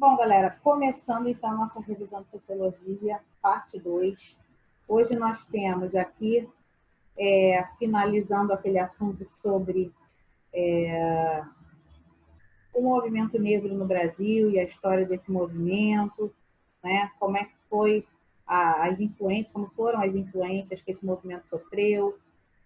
Bom, galera, começando então a nossa revisão de Sociologia, parte 2. Hoje nós temos aqui, finalizando aquele assunto sobre o movimento negro no Brasil e a história desse movimento, né? Como é que foi as influências, como foram as influências que esse movimento sofreu,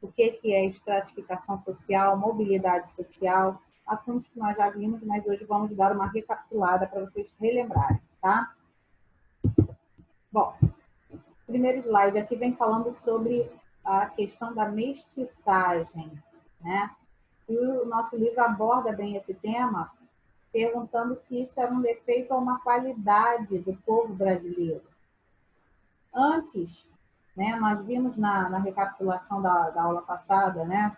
o que é estratificação social, mobilidade social, assuntos que nós já vimos, mas hoje vamos dar uma recapitulada para vocês relembrarem, tá? Bom, primeiro slide aqui vem falando sobre a questão da mestiçagem, né? E o nosso livro aborda bem esse tema, perguntando se isso era um defeito ou uma qualidade do povo brasileiro. Antes, né, nós vimos na recapitulação da aula passada, né,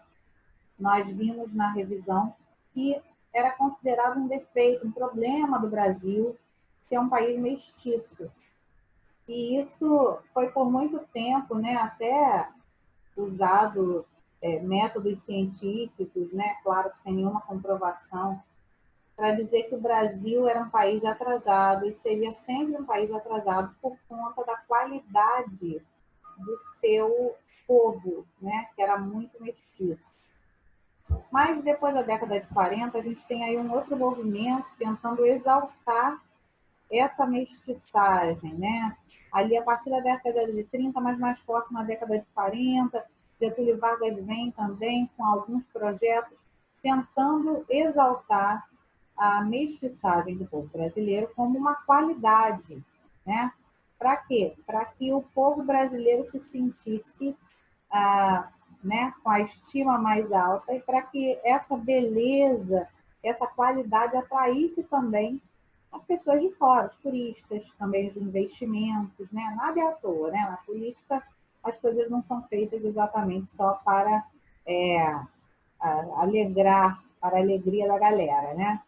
nós vimos na revisão que era considerado um defeito, um problema do Brasil ser um país mestiço. E isso foi por muito tempo, né, até usado métodos científicos, né, claro que sem nenhuma comprovação, para dizer que o Brasil era um país atrasado e seria sempre um país atrasado por conta da qualidade do seu povo, né, que era muito mestiço. Mas depois da década de 40, a gente tem aí um outro movimento tentando exaltar essa mestiçagem, né? Ali, a partir da década de 30, mas mais forte na década de 40, Getúlio Vargas vem também com alguns projetos tentando exaltar a mestiçagem do povo brasileiro como uma qualidade, né? Para quê? Para que o povo brasileiro se sentisse né, com a estima mais alta e para que essa beleza, essa qualidade atraísse também as pessoas de fora, os turistas, também os investimentos, né? Nada é à toa, né? Na política, as coisas não são feitas exatamente só para alegrar, para a alegria da galera, né?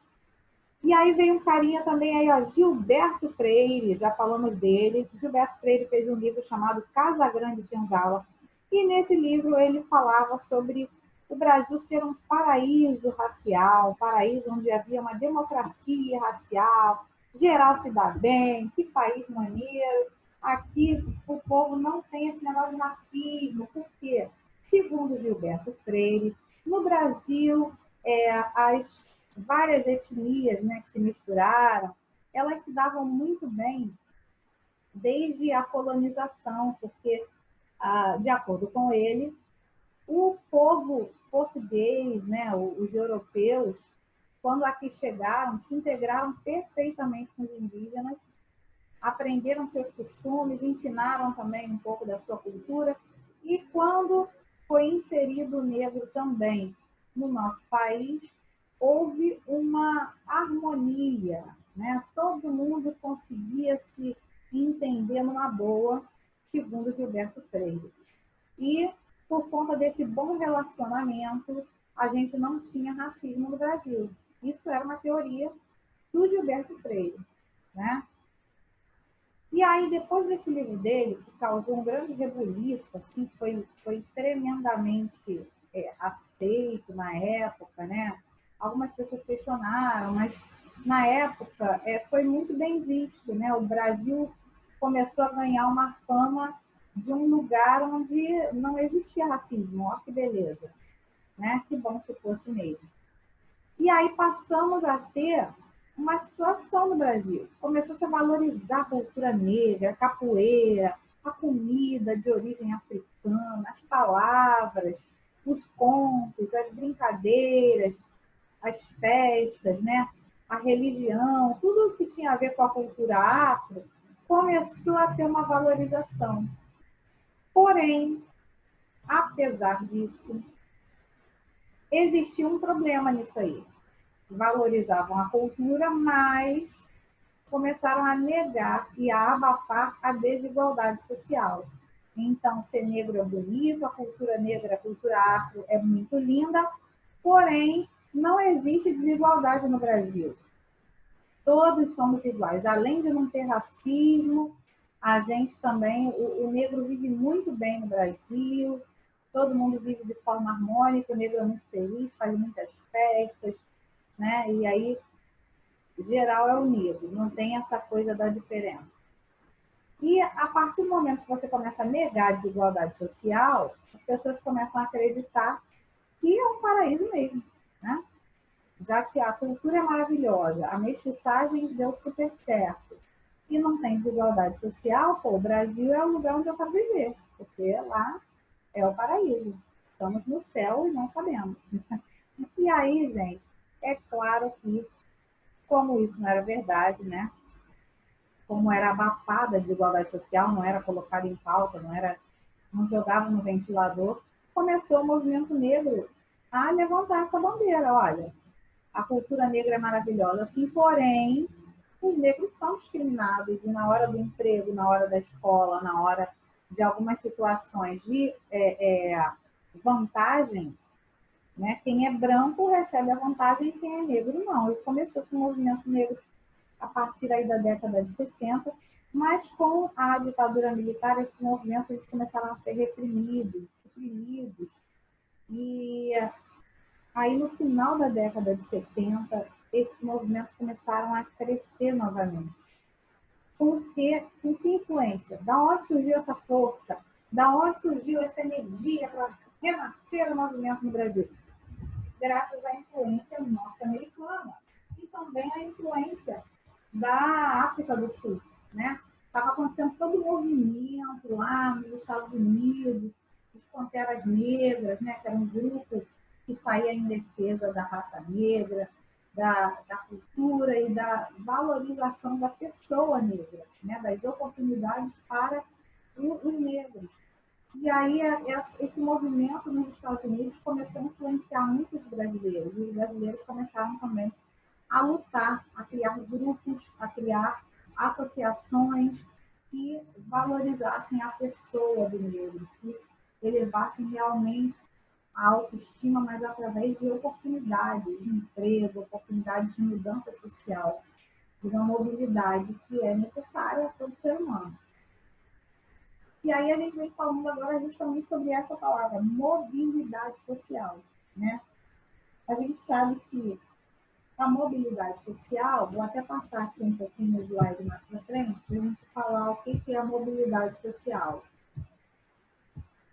E aí veio um carinha também aí, ó, Gilberto Freire, já falamos dele. Gilberto Freire fez um livro chamado Casa Grande Senzala, e nesse livro ele falava sobre o Brasil ser um paraíso racial, um paraíso onde havia uma democracia racial, geral se dá bem, que país maneiro. Aqui o povo não tem esse negócio de racismo, porque, segundo Gilberto Freire, no Brasil, as várias etnias, né, que se misturaram, elas se davam muito bem desde a colonização, porque, de acordo com ele, o povo português, né, os europeus, quando aqui chegaram, se integraram perfeitamente com os indígenas, aprenderam seus costumes, ensinaram também um pouco da sua cultura, e quando foi inserido o negro também no nosso país, houve uma harmonia, né? Todo mundo conseguia se entender numa boa, segundo Gilberto Freire. E, por conta desse bom relacionamento, a gente não tinha racismo no Brasil. Isso era uma teoria do Gilberto Freire, né? E aí, depois desse livro dele, que causou um grande rebuliço, assim, foi tremendamente aceito na época, né? Algumas pessoas questionaram, mas na época foi muito bem visto, né? O Brasil começou a ganhar uma fama de um lugar onde não existia racismo. Ó, que beleza, né? Que bom se fosse mesmo. E aí passamos a ter uma situação no Brasil. Começou-se a valorizar a cultura negra, a capoeira, a comida de origem africana, as palavras, os contos, as brincadeiras, as festas, né? A religião, tudo que tinha a ver com a cultura afro, começou a ter uma valorização. Porém, apesar disso, existia um problema nisso aí. Valorizavam a cultura, mas começaram a negar e a abafar a desigualdade social. Então, ser negro é bonito, a cultura negra, a cultura afro é muito linda, porém, não existe desigualdade no Brasil. Todos somos iguais. Além de não ter racismo, a gente também, o negro vive muito bem no Brasil, todo mundo vive de forma harmônica, o negro é muito feliz, faz muitas festas, né? E aí geral é o negro, não tem essa coisa da diferença. E a partir do momento que você começa a negar a desigualdade social, as pessoas começam a acreditar que é um paraíso mesmo, né? Já que a cultura é maravilhosa, a mestiçagem deu super certo e não tem desigualdade social, pô, o Brasil é o lugar onde eu quero viver, porque lá é o paraíso. Estamos no céu e não sabemos. E aí, gente, é claro que, como isso não era verdade, né? Como era abafada a desigualdade social, não era colocada em pauta, não jogava no ventilador, começou o movimento negro a levantar essa bandeira. Olha, a cultura negra é maravilhosa, assim, porém, os negros são discriminados e na hora do emprego, na hora da escola, na hora de algumas situações de vantagem, né? Quem é branco recebe a vantagem e quem é negro não. E começou esse movimento negro a partir aí da década de 60, mas com a ditadura militar, esses movimentos eles começaram a ser reprimidos, suprimidos. E aí, no final da década de 70, esses movimentos começaram a crescer novamente. Com que influência? Da onde surgiu essa força? Da onde surgiu essa energia para renascer o movimento no Brasil? Graças à influência norte-americana e também à influência da África do Sul, né? Estava acontecendo todo o movimento lá nos Estados Unidos, os Panteras Negras, né? Que era um grupo que saía em defesa da raça negra, da cultura e da valorização da pessoa negra, né? Das oportunidades para os negros. E aí, esse movimento nos Estados Unidos começou a influenciar muitos brasileiros, e os brasileiros começaram também a lutar, a criar grupos, a criar associações que valorizassem a pessoa do negro, que elevassem realmente a autoestima, mas através de oportunidades de emprego, oportunidades de mudança social, de uma mobilidade que é necessária a todo ser humano. E aí a gente vem falando agora justamente sobre essa palavra, mobilidade social, né? A gente sabe que a mobilidade social, vou até passar aqui um pouquinho no slide mais para frente, para a gente falar o que é a mobilidade social.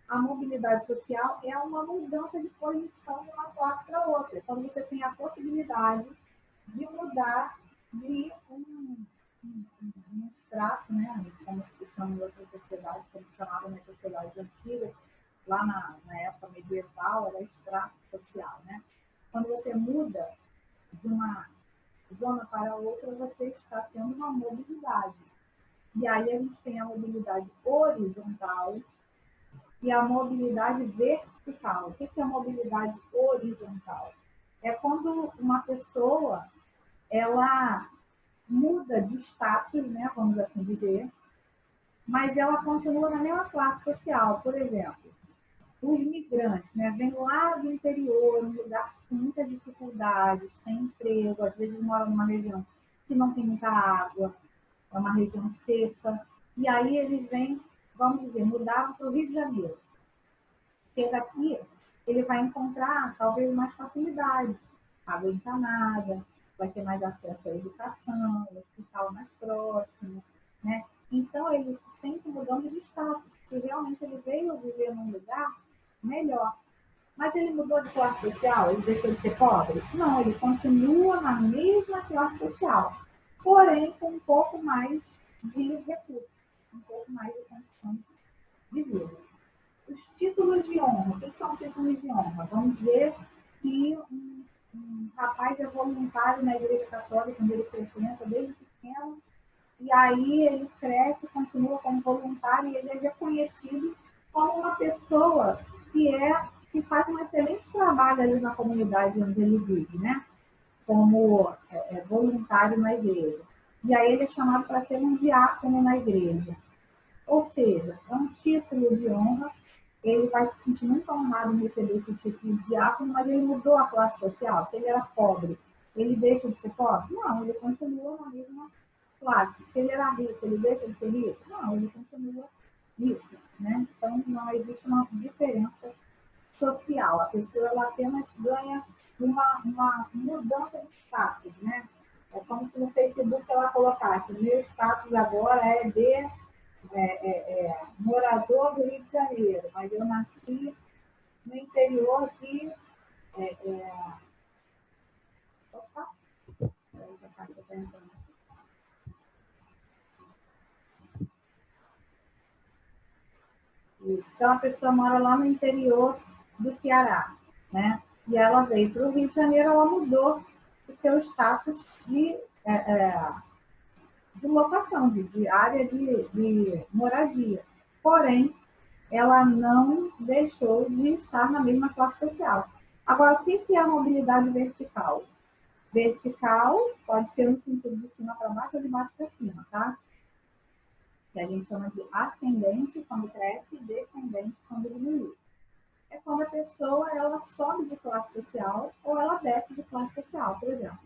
A mobilidade social é uma mudança de posição de uma classe para outra. Quando você tem a possibilidade de mudar de um extrato, né, como se chama em outras sociedades, como se chamava nas sociedades antigas, lá na época medieval, era extrato social, né? Quando você muda de uma zona para outra, você está tendo uma mobilidade. E aí a gente tem a mobilidade horizontal e a mobilidade vertical. O que é a mobilidade horizontal? É quando uma pessoa ela muda de status, né, vamos assim dizer, mas ela continua na mesma classe social. Por exemplo, os migrantes, né, vêm lá do interior, um lugar com muitas dificuldades, sem emprego, às vezes moram numa região que não tem muita água, é uma região seca, e aí eles vêm, vamos dizer, mudar para o Rio de Janeiro. Chega aqui, ele vai encontrar talvez mais facilidades, água encanada, vai ter mais acesso à educação, ao hospital mais próximo, né? Então, ele se sente mudando de status, se realmente ele veio viver num lugar melhor. Mas ele mudou de classe social? Ele deixou de ser pobre? Não, ele continua na mesma classe social, porém com um pouco mais de recursos, um pouco mais de condições de vida. Os títulos de honra. O que são títulos de honra? Vamos dizer que um rapaz é voluntário na Igreja Católica, onde ele frequenta desde pequeno, e aí ele cresce, continua como voluntário e ele é reconhecido como uma pessoa que faz um excelente trabalho ali na comunidade onde ele vive, né? Como voluntário na igreja. E aí ele é chamado para ser um diácono na igreja. Ou seja, é um título de honra, ele vai se sentir muito honrado em receber esse título de diácono, mas ele mudou a classe social. Se ele era pobre, ele deixa de ser pobre? Não, ele continua na mesma classe. Se ele era rico, ele deixa de ser rico? Não, ele continua rico, né? Então, não existe uma diferença social. A pessoa ela apenas ganha uma mudança de status, né? É como se Facebook ela colocasse, meu status agora é de morador do Rio de Janeiro, mas eu nasci no interior de... Opa, isso. Então, a pessoa mora lá no interior do Ceará, né? E ela veio para o Rio de Janeiro, ela mudou o seu status de locação, de área de moradia. Porém, ela não deixou de estar na mesma classe social. Agora, o que é a mobilidade vertical? Vertical pode ser no sentido de cima para baixo ou de baixo para cima, tá? Que a gente chama de ascendente quando cresce e descendente quando diminui. É quando a pessoa ela sobe de classe social ou ela desce de classe social. Por exemplo,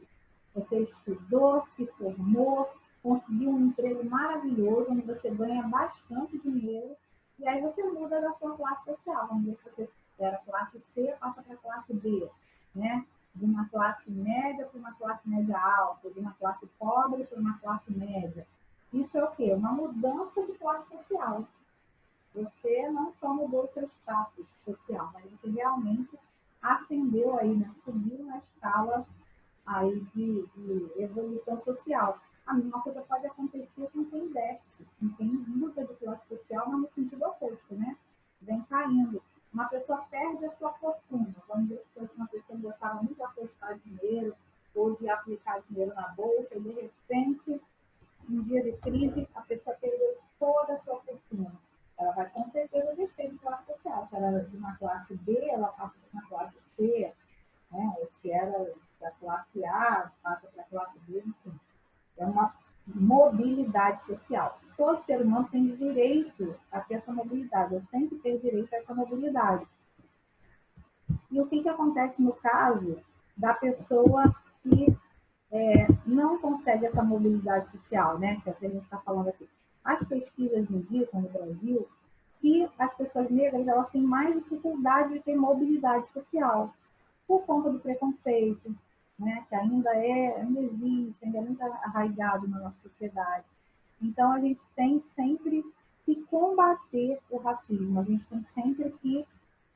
você estudou, se formou, conseguiu um emprego maravilhoso, onde você ganha bastante dinheiro, e aí você muda da sua classe social. Vamos dizer que você era classe C, passa para a classe B, né? De uma classe média para uma classe média alta, de uma classe pobre para uma classe média. Isso é o quê? Uma mudança de classe social. Você não só mudou o seu status social, mas você realmente ascendeu aí, né? Subiu na escala aí de evolução social. A mesma coisa pode acontecer com quem desce, com quem muda de classe social, mas no sentido oposto, né? Vem caindo. Uma pessoa perde a sua fortuna. Vamos dizer que uma pessoa gostava muito de apostar dinheiro ou de aplicar dinheiro na bolsa e, de repente, um dia de crise, a pessoa perdeu toda a sua fortuna. Ela vai com certeza descer de classe social. Se ela era de uma classe B, ela passa para uma classe C, né? Ou se era da classe A, passa para a classe B, enfim. É uma mobilidade social. Todo ser humano tem direito a ter essa mobilidade. Eu tenho que ter direito a essa mobilidade. E o que acontece no caso da pessoa que não consegue essa mobilidade social, né? Que é o que a gente está falando aqui. As pesquisas indicam no Brasil que as pessoas negras elas têm mais dificuldade de ter mobilidade social por conta do preconceito, né? Que ainda existe, ainda é muito arraigado na nossa sociedade. Então a gente tem sempre que combater o racismo, a gente tem sempre que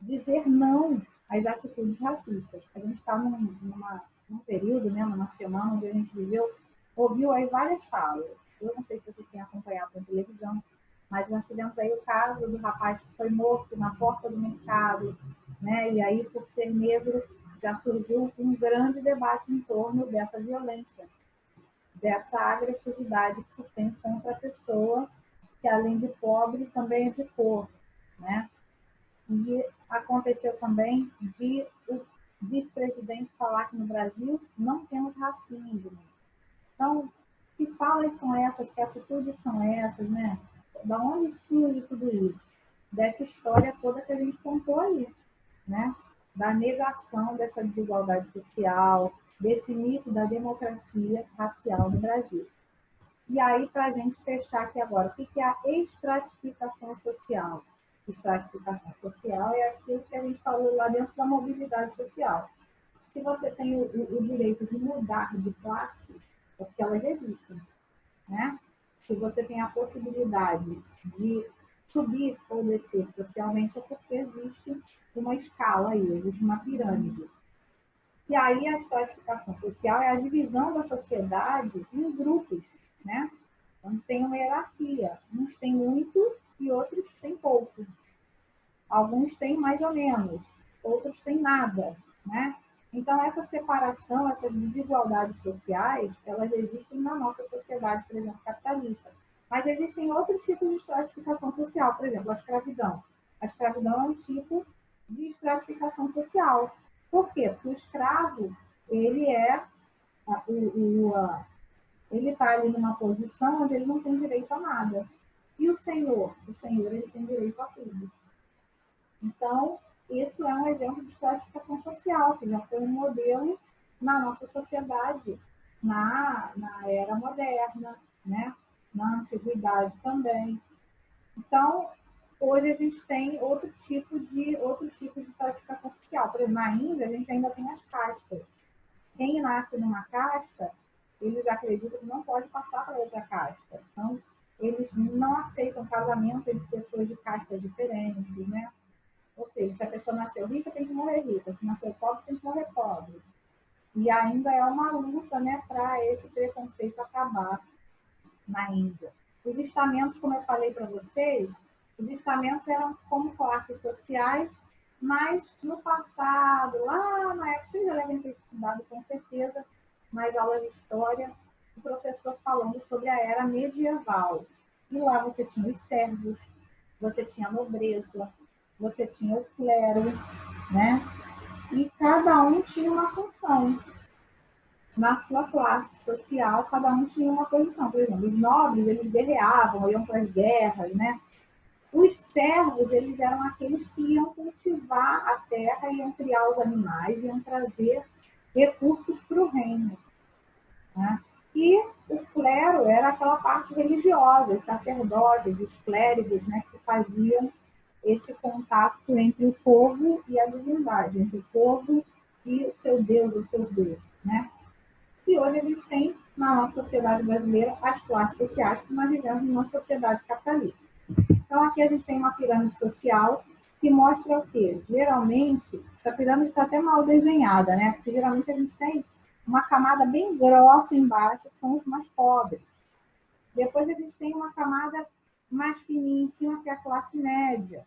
dizer não às atitudes racistas. A gente está num período, né, numa semana onde a gente ouviu aí várias falas. Eu não sei se vocês têm acompanhado na televisão, mas nós tivemos aí o caso do rapaz que foi morto na porta do mercado, né? E aí, por ser negro, já surgiu um grande debate em torno dessa violência, dessa agressividade que se tem contra a pessoa que, além de pobre, também é de cor, né? E aconteceu também de o vice-presidente falar que no Brasil não temos racismo. Então, que falas são essas, que atitudes são essas, né? Da onde surge tudo isso? Dessa história toda que a gente contou aí, né? Da negação dessa desigualdade social, desse mito da democracia racial no Brasil. E aí, para a gente fechar aqui agora, o que é a estratificação social? Estratificação social é aquilo que a gente falou lá dentro da mobilidade social. Se você tem o direito de mudar de classe, é porque elas existem, né? Se você tem a possibilidade de subir ou descer socialmente, é porque existe uma escala aí, existe uma pirâmide. E aí a estratificação social é a divisão da sociedade em grupos, né? Onde tem uma hierarquia. Uns têm muito e outros têm pouco. Alguns têm mais ou menos, outros têm nada, né? Então, essa separação, essas desigualdades sociais, elas existem na nossa sociedade, por exemplo, capitalista. Mas existem outros tipos de estratificação social, por exemplo, a escravidão. A escravidão é um tipo de estratificação social. Por quê? Porque o escravo, ele ele está ali numa posição onde ele não tem direito a nada. E o senhor? O senhor, ele tem direito a tudo. Então, isso é um exemplo de estratificação social, que já foi um modelo na nossa sociedade, na era moderna, né? Na antiguidade também. Então, hoje a gente tem outros tipos de estratificação social. Por exemplo, na Índia, a gente ainda tem as castas. Quem nasce numa casta, eles acreditam que não pode passar para outra casta. Então, eles não aceitam casamento entre pessoas de castas diferentes, né? Ou seja, se a pessoa nasceu rica, tem que morrer rica. Se nasceu pobre, tem que morrer pobre. E ainda é uma luta, né, para esse preconceito acabar na Índia. Os estamentos, como eu falei para vocês, os estamentos eram como classes sociais, mas no passado, lá na época, vocês já devem ter estudado com certeza, nas aulas de história, o professor falando sobre a era medieval. E lá você tinha os servos, você tinha a nobreza, você tinha o clero, né? E cada um tinha uma função. Na sua classe social, cada um tinha uma posição. Por exemplo, os nobres, eles guerreavam, iam para as guerras, né? Os servos, eles eram aqueles que iam cultivar a terra, iam criar os animais, iam trazer recursos para o reino, né? E o clero era aquela parte religiosa, os sacerdotes, os clérigos, né, que faziam esse contato entre o povo e a divindade, entre o povo e o seu Deus, os seus deuses, né? E hoje a gente tem, na nossa sociedade brasileira, as classes sociais, que nós vivemos numa sociedade capitalista. Então, aqui a gente tem uma pirâmide social que mostra o quê? Geralmente, essa pirâmide está até mal desenhada, né? Porque geralmente a gente tem uma camada bem grossa embaixo, que são os mais pobres. Depois a gente tem uma camada mais fininha em cima, que é a classe média.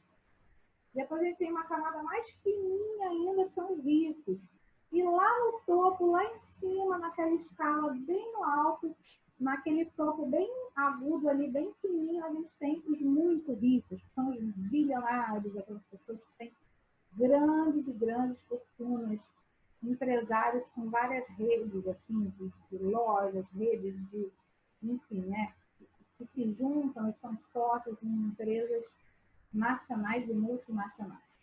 Depois a gente tem uma camada mais fininha ainda, que são os ricos. E lá no topo, lá em cima, naquela escala bem no alto, naquele topo bem agudo ali, bem fininho, a gente tem os muito ricos, que são os bilionários, aquelas pessoas que têm grandes e grandes fortunas, empresários com várias redes, assim, de lojas, redes de, enfim, né, que se juntam e são sócios em empresas nacionais e multinacionais.